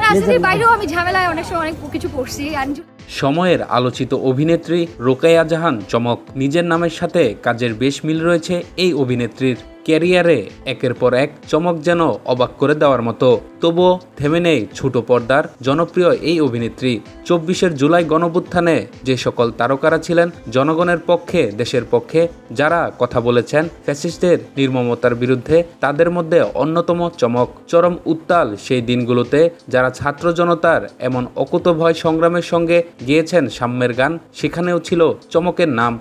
রাজনীতির বাইরেও আমি ঝামেলায় অনেক সময় অনেক কিছু পড়ছি। সময়ের আলোচিত অভিনেত্রী রোকেয়া জাহান চমক। নিজের নামের সাথে কাজের বেশ মিল রয়েছে এই অভিনেত্রীর। ক্যারিয়ারে একের পর এক চমক যেন অবাক করে দেওয়ার মতো। তবুও থেমে নেই ছোট পর্দার জনপ্রিয় এই অভিনেত্রী। ২৪ জুলাই গণঅভ্যুত্থানে যে সকল তারকারা ছিলেন জনগণের পক্ষে, দেশের পক্ষে, যারা কথা বলেছেন ফ্যাসিস্টদের নির্মমতার বিরুদ্ধে, তাদের মধ্যে অন্যতম চমক। চরম উত্তাল সেই দিনগুলোতে যারা ছাত্র জনতার এমন অকুতোভয় সংগ্রামের সঙ্গে গেয়েছেন সাম্যের গান, সেখানেও ছিল চমকের নাম।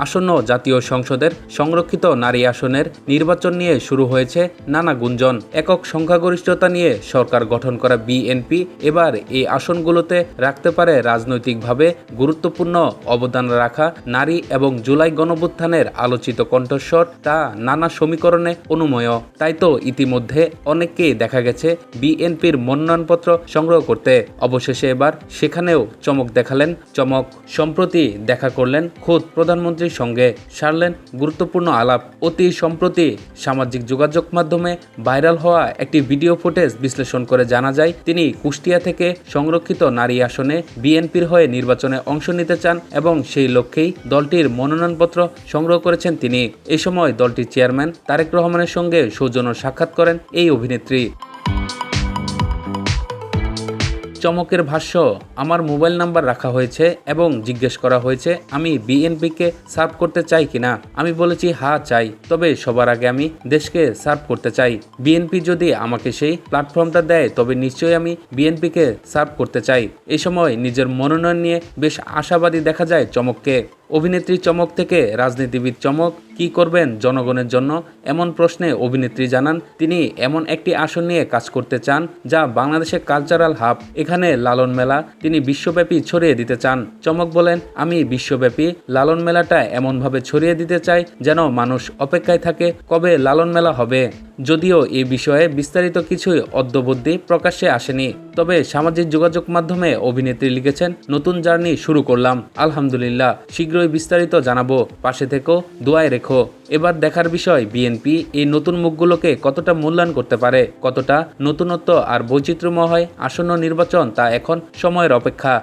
আসন্ন জাতীয় সংসদের সংরক্ষিত নারী আসনের নির্বাচন নিয়ে শুরু হয়েছে নানা গুঞ্জন। একক সংখ্যাগরিষ্ঠতা নিয়ে সরকার গঠন করা বিএনপি এবার এই আসনগুলোতে রাখতে পারে রাজনৈতিকভাবে গুরুত্বপূর্ণ অবদান রাখা নারী এবং জুলাই গণঅভ্যুত্থানের আলোচিত কণ্ঠস্বর, তা নানা সমীকরণে অনুমেয়। তাই তো ইতিমধ্যে অনেককেই দেখা গেছে বিএনপির মনোনয়নপত্র সংগ্রহ করতে। অবশেষে এবার সেখানেও চমক দেখালেন চমক। সম্প্রতি দেখা করলেন খোদ প্রধানমন্ত্রী সঙ্গে, সারলেন গুরুত্বপূর্ণ আলাপ। অতি সম্প্রতি সামাজিক যোগাযোগ মাধ্যমে ভাইরাল হওয়া একটি ভিডিও ফুটেজ বিশ্লেষণ করে জানা যায় তিনি কুষ্টিয়া থেকে সংরক্ষিত নারী আসনে বিএনপির হয়ে নির্বাচনে অংশ নিতে চান এবং সেই লক্ষ্যেই দলটির মনোনয়নপত্র সংগ্রহ করেছেন তিনি। এ সময় দলটির চেয়ারম্যান তারেক রহমানের সঙ্গে সৌজন্য সাক্ষাৎ করেন এই অভিনেত্রী। চমকের ভাষ্য, আমার মোবাইল নাম্বার রাখা হয়েছে এবং জিজ্ঞেস করা হয়েছে আমি বিএনপিকে সার্ভ করতে চাই কিনা। আমি বলেছি হ্যাঁ চাই, তবে সবার আগে আমি দেশকে সার্ভ করতে চাই। বিএনপি যদি আমাকে সেই প্ল্যাটফর্মটা দেয় তবে নিশ্চয়ই আমি বিএনপিকে সার্ভ করতে চাই। এই সময় নিজের মনোনয়ন নিয়ে বেশ আশাবাদী দেখা যায় চমককে। অভিনেত্রী চমক থেকে রাজনীতিবিদ চমক কি করবেন জনগণের জন্য, এমন প্রশ্নে অভিনেত্রী জানান তিনি এমন একটি আসন নিয়ে কাজ করতে চান যা বাংলাদেশের কালচারাল হাব। এখানে লালন মেলা তিনি বিশ্বব্যাপী ছড়িয়ে দিতে চান। চমক বলেন, আমি বিশ্বব্যাপী লালন মেলাটা এমনভাবে ছড়িয়ে দিতে চাই যেন মানুষ অপেক্ষায় থাকে কবে লালন মেলা হবে। যদিও এই বিষয়ে বিস্তারিত কিছুই অদ্যাবধি প্রকাশ্যে আসেনি, তবে সামাজিক যোগাযোগ মাধ্যমে অভিনেত্রী লিখেছেন নতুন জার্নি শুরু করলাম, আলহামদুলিল্লাহ, শীঘ্রই বিস্তারিত জানাবো, পাশে থেকো, দোয়ায় রেখো। এবার দেখার বিষয় বিএনপি এই নতুন মুখগুলোকে কতটা মূল্যায়ন করতে পারে, কতটা নতুনত্ব আর বৈচিত্র্যময় হয় আসন্ন নির্বাচন, তা এখন সময়ের অপেক্ষা।